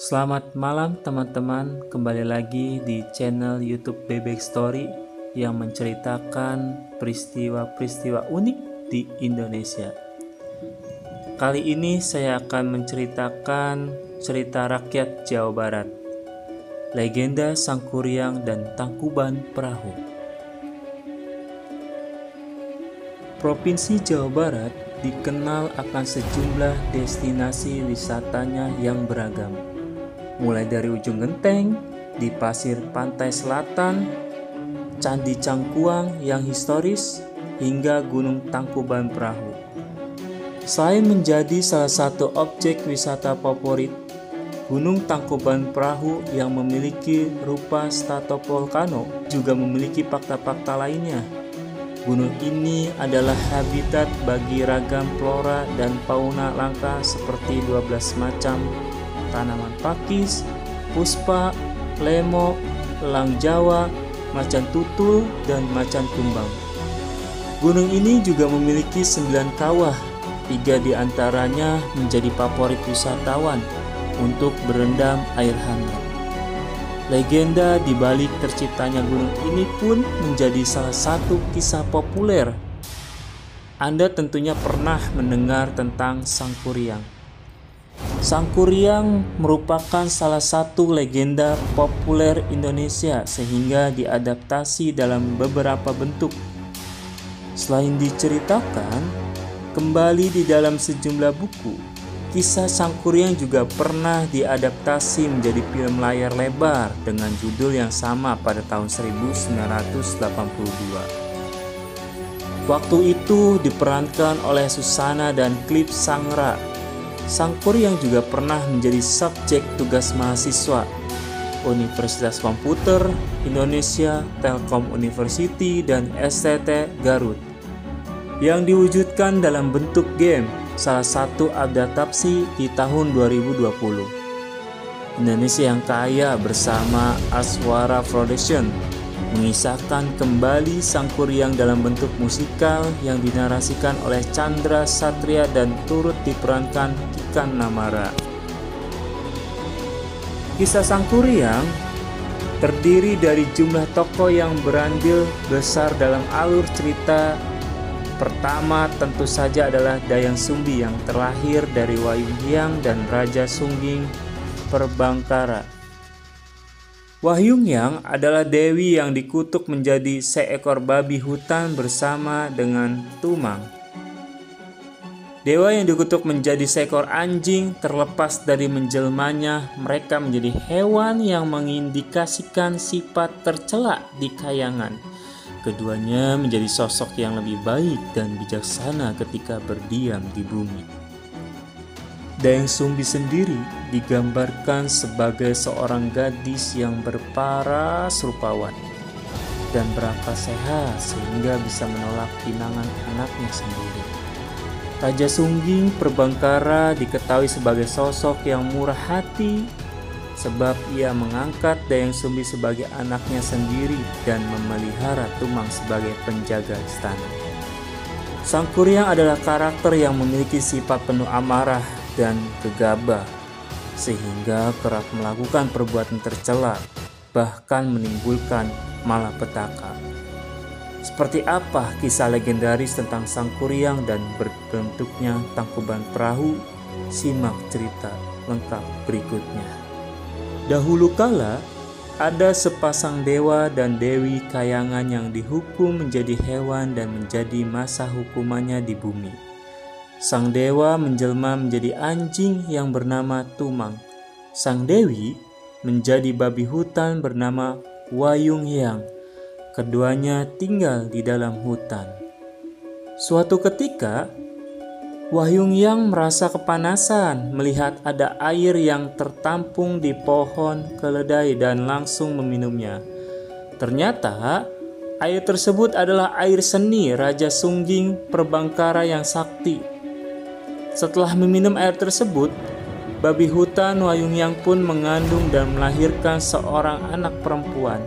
Selamat malam teman-teman, kembali lagi di channel YouTube Bebek Story yang menceritakan peristiwa-peristiwa unik di Indonesia. Kali ini saya akan menceritakan cerita rakyat Jawa Barat, legenda Sangkuriang dan Tangkuban Perahu. Provinsi Jawa Barat dikenal akan sejumlah destinasi wisatanya yang beragam, mulai dari Ujung Genteng di pasir pantai selatan, Candi Cangkuang yang historis, hingga Gunung Tangkuban Perahu. Selain menjadi salah satu objek wisata favorit, Gunung Tangkuban Perahu yang memiliki rupa stratovolcano juga memiliki fakta-fakta lainnya. Gunung ini adalah habitat bagi ragam flora dan fauna langka seperti 12 macam tanaman pakis, puspa, lemo, elang Jawa, macan tutul, dan macan kumbang. Gunung ini juga memiliki 9 kawah, 3 diantaranya menjadi favorit wisatawan untuk berendam air hangat. Legenda di balik terciptanya gunung ini pun menjadi salah satu kisah populer. Anda tentunya pernah mendengar tentang Sangkuriang. Sangkuriang merupakan salah satu legenda populer Indonesia sehingga diadaptasi dalam beberapa bentuk. Selain diceritakan kembali di dalam sejumlah buku, kisah Sangkuriang juga pernah diadaptasi menjadi film layar lebar dengan judul yang sama pada tahun 1982. Waktu itu diperankan oleh Susana dan Clip Sangra. Sangkuriang juga pernah menjadi subjek tugas mahasiswa Universitas Komputer Indonesia, Telkom University, dan STT Garut yang diwujudkan dalam bentuk game, salah satu adaptasi di tahun 2020. Indonesia yang Kaya bersama Aswara Production mengisahkan kembali Sangkuriang dalam bentuk musikal yang dinarasikan oleh Chandra Satria dan turut diperankan Kikan Namara. Kisah Sangkuriang terdiri dari jumlah tokoh yang berandil besar dalam alur cerita. Pertama tentu saja adalah Dayang Sumbi yang terlahir dari Wayung Hyang dan Raja Sungging Perbangkara. Wayung Hyang adalah dewi yang dikutuk menjadi seekor babi hutan bersama dengan Tumang. Dewa yang dikutuk menjadi seekor anjing. Terlepas dari menjelmanya, mereka menjadi hewan yang mengindikasikan sifat tercela di kayangan. Keduanya menjadi sosok yang lebih baik dan bijaksana ketika berdiam di bumi. Dayang Sumbi sendiri digambarkan sebagai seorang gadis yang berparas rupawan dan berakal sehat sehingga bisa menolak pinangan anaknya sendiri. Raja Sungging Perbangkara diketahui sebagai sosok yang murah hati sebab ia mengangkat Dayang Sumbi sebagai anaknya sendiri dan memelihara Tumang sebagai penjaga istana. Sangkuriang adalah karakter yang memiliki sifat penuh amarah dan gegabah sehingga kerap melakukan perbuatan tercela, bahkan menimbulkan malapetaka. Seperti apa kisah legendaris tentang Sangkuriang dan berbentuknya Tangkuban Perahu? Simak cerita lengkap berikutnya. Dahulu kala ada sepasang dewa dan dewi kayangan yang dihukum menjadi hewan dan menjadi masa hukumannya di bumi. Sang dewa menjelma menjadi anjing yang bernama Tumang. Sang dewi menjadi babi hutan bernama Wayung Hyang. Keduanya tinggal di dalam hutan. Suatu ketika, Wayung Hyang merasa kepanasan melihat ada air yang tertampung di pohon keledai dan langsung meminumnya. Ternyata air tersebut adalah air seni Raja Sungging Perbangkara yang sakti. Setelah meminum air tersebut, babi hutan Wayung Hyang pun mengandung dan melahirkan seorang anak perempuan.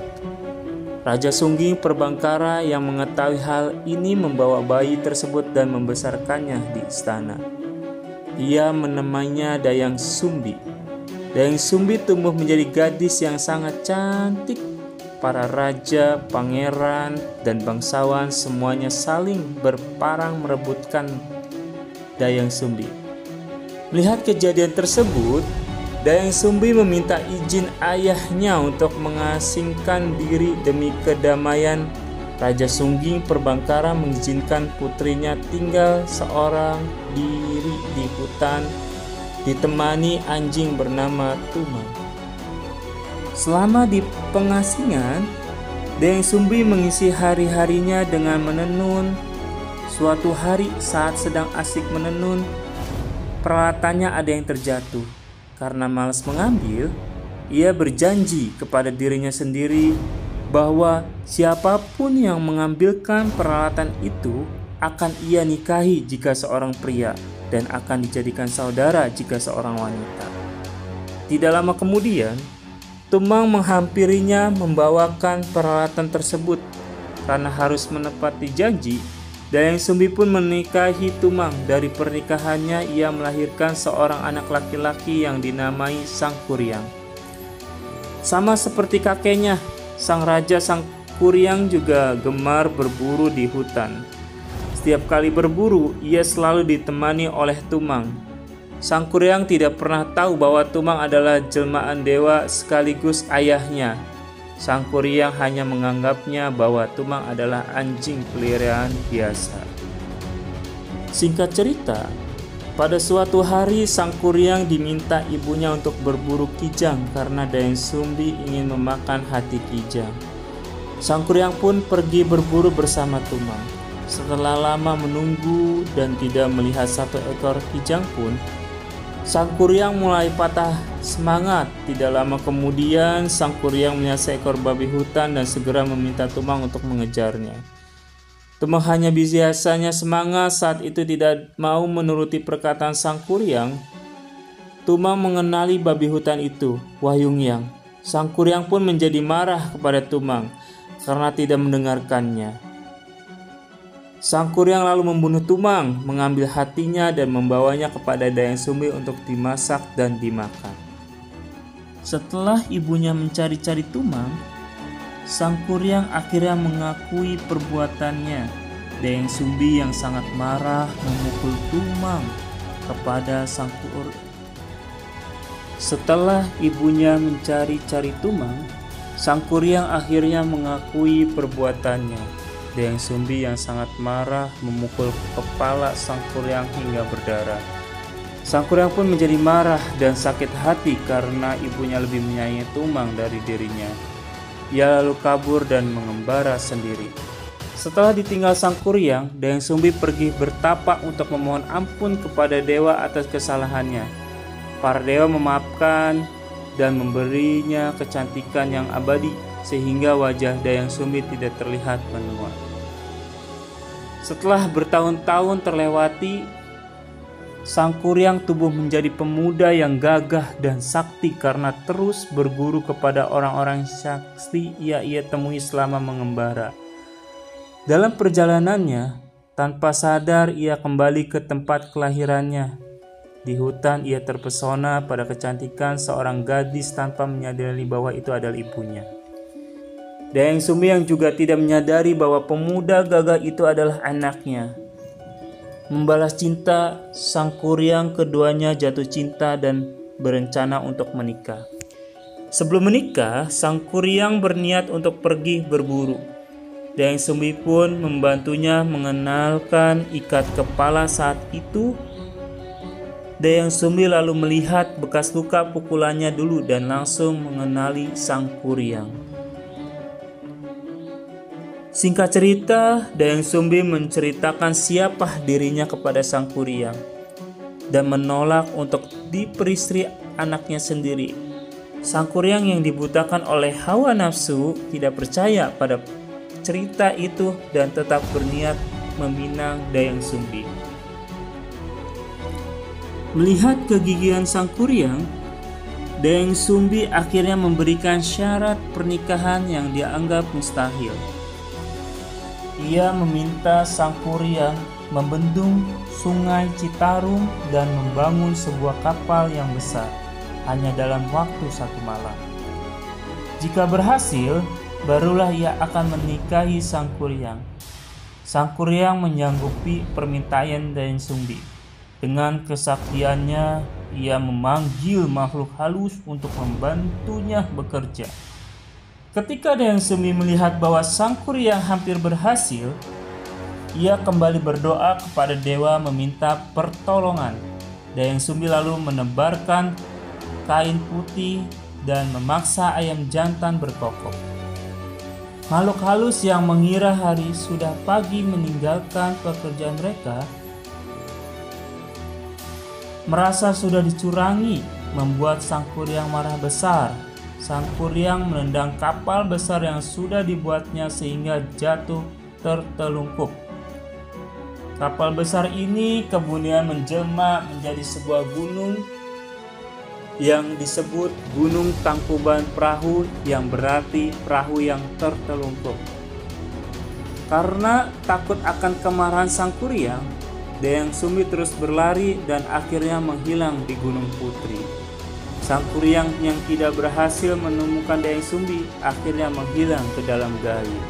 Raja Sungging Perbangkara yang mengetahui hal ini membawa bayi tersebut dan membesarkannya di istana. Ia menamainya Dayang Sumbi. Dayang Sumbi tumbuh menjadi gadis yang sangat cantik. Para raja, pangeran, dan bangsawan semuanya saling berparang merebutkan Dayang Sumbi. Melihat kejadian tersebut, Dayang Sumbi meminta izin ayahnya untuk mengasingkan diri demi kedamaian. Raja Sungging Perbangkara mengizinkan putrinya tinggal seorang diri di hutan ditemani anjing bernama Tumang. Selama di pengasingan, Dayang Sumbi mengisi hari-harinya dengan menenun. Suatu hari saat sedang asik menenun, peralatannya ada yang terjatuh. Karena malas mengambil, ia berjanji kepada dirinya sendiri bahwa siapapun yang mengambilkan peralatan itu akan ia nikahi jika seorang pria dan akan dijadikan saudara jika seorang wanita. Tidak lama kemudian, Tumang menghampirinya membawakan peralatan tersebut. Karena harus menepati janji, Dayang Sumbi pun menikahi Tumang. Dari pernikahannya ia melahirkan seorang anak laki-laki yang dinamai Sangkuriang. Sama seperti kakeknya, sang raja Sangkuriang juga gemar berburu di hutan. Setiap kali berburu, ia selalu ditemani oleh Tumang. Sangkuriang tidak pernah tahu bahwa Tumang adalah jelmaan dewa sekaligus ayahnya. Sangkuriang hanya menganggapnya bahwa Tumang adalah anjing peliharaan biasa. Singkat cerita, pada suatu hari Sangkuriang diminta ibunya untuk berburu kijang karena Dayang Sumbi ingin memakan hati kijang. Sangkuriang pun pergi berburu bersama Tumang. Setelah lama menunggu dan tidak melihat satu ekor kijang pun, Sangkuriang mulai patah semangat. Tidak lama kemudian, Sangkuriang melihat seekor babi hutan dan segera meminta Tumang untuk mengejarnya. Tumang hanya biasanya semangat saat itu tidak mau menuruti perkataan Sangkuriang. Tumang mengenali babi hutan itu, Wahyungyang. Sangkuriang pun menjadi marah kepada Tumang karena tidak mendengarkannya. Sangkuriang lalu membunuh Tumang, mengambil hatinya dan membawanya kepada Dayang Sumbi untuk dimasak dan dimakan. Setelah ibunya mencari-cari Tumang, Sangkuriang akhirnya mengakui perbuatannya. Dayang Sumbi yang sangat marah memukul Tumang kepada Sangkuriang. Setelah ibunya mencari-cari Tumang, Sangkuriang akhirnya mengakui perbuatannya. Dayang Sumbi yang sangat marah memukul kepala Sangkuriang hingga berdarah. Sangkuriang pun menjadi marah dan sakit hati karena ibunya lebih menyayangi Tumang dari dirinya. Ia lalu kabur dan mengembara sendiri. Setelah ditinggal Sangkuriang, Dayang Sumbi pergi bertapa untuk memohon ampun kepada dewa atas kesalahannya. Para dewa memaafkan dan memberinya kecantikan yang abadi sehingga wajah Dayang Sumbi tidak terlihat menua. Setelah bertahun-tahun terlewati, Sangkuriang tumbuh menjadi pemuda yang gagah dan sakti karena terus berburu kepada orang-orang sakti ia temui selama mengembara. Dalam perjalanannya, tanpa sadar ia kembali ke tempat kelahirannya. Di hutan ia terpesona pada kecantikan seorang gadis tanpa menyadari bahwa itu adalah ibunya. Dayang Sumbi yang juga tidak menyadari bahwa pemuda gagah itu adalah anaknya. Membalas cinta, Sangkuriang keduanya jatuh cinta dan berencana untuk menikah. Sebelum menikah, Sangkuriang berniat untuk pergi berburu. Dayang Sumbi pun membantunya mengenalkan ikat kepala saat itu. Dayang Sumbi lalu melihat bekas luka pukulannya dulu dan langsung mengenali Sangkuriang. Singkat cerita, Dayang Sumbi menceritakan siapa dirinya kepada Sangkuriang dan menolak untuk diperistri anaknya sendiri. Sangkuriang yang dibutakan oleh hawa nafsu tidak percaya pada cerita itu dan tetap berniat meminang Dayang Sumbi. Melihat kegigihan Sangkuriang, Dayang Sumbi akhirnya memberikan syarat pernikahan yang dianggap mustahil. Ia meminta Sangkuriang membendung sungai Citarum dan membangun sebuah kapal yang besar. hanya dalam waktu 1 malam. Jika berhasil, barulah ia akan menikahi Sang Kuryang. Sang Kuryang menyanggupi permintaan Dayang Sumbi. Dengan kesaktiannya, ia memanggil makhluk halus untuk membantunya bekerja. Ketika Dayang Sumbi melihat bahwa Sang Kuryang hampir berhasil, ia kembali berdoa kepada dewa meminta pertolongan. Dayang Sumbi lalu menebarkan kain putih dan memaksa ayam jantan berkokok. Makhluk halus yang mengira hari sudah pagi meninggalkan pekerjaan mereka, merasa sudah dicurangi, membuat Sang Kuryang marah besar. Sang Kuryang menendang kapal besar yang sudah dibuatnya sehingga jatuh tertelungkup. Kapal besar ini kemudian menjelma menjadi sebuah gunung yang disebut Gunung Tangkuban Perahu, yang berarti perahu yang tertelungkup. Karena takut akan kemarahan Sang Kuryang, Dayang Sumbi terus berlari dan akhirnya menghilang di Gunung Putri. Sang Kuryang yang tidak berhasil menemukan Dayang Sumbi akhirnya menghilang ke dalam gaib.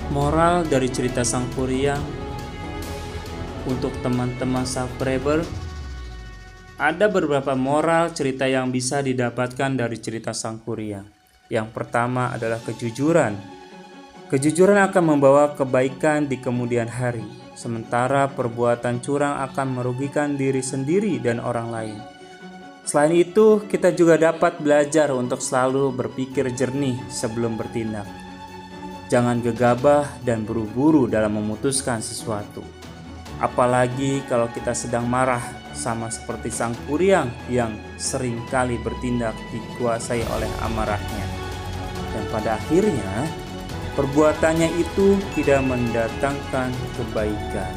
Moral dari cerita Sang Kuryang untuk teman-teman subscriber, ada beberapa moral cerita yang bisa didapatkan dari cerita Sang Kuryang. Yang pertama adalah kejujuran. Kejujuran akan membawa kebaikan di kemudian hari, sementara perbuatan curang akan merugikan diri sendiri dan orang lain. Selain itu, kita juga dapat belajar untuk selalu berpikir jernih sebelum bertindak. Jangan gegabah dan buru-buru dalam memutuskan sesuatu. Apalagi kalau kita sedang marah, sama seperti Sang Kuryang yang seringkali bertindak dikuasai oleh amarahnya. Dan pada akhirnya, perbuatannya itu tidak mendatangkan kebaikan.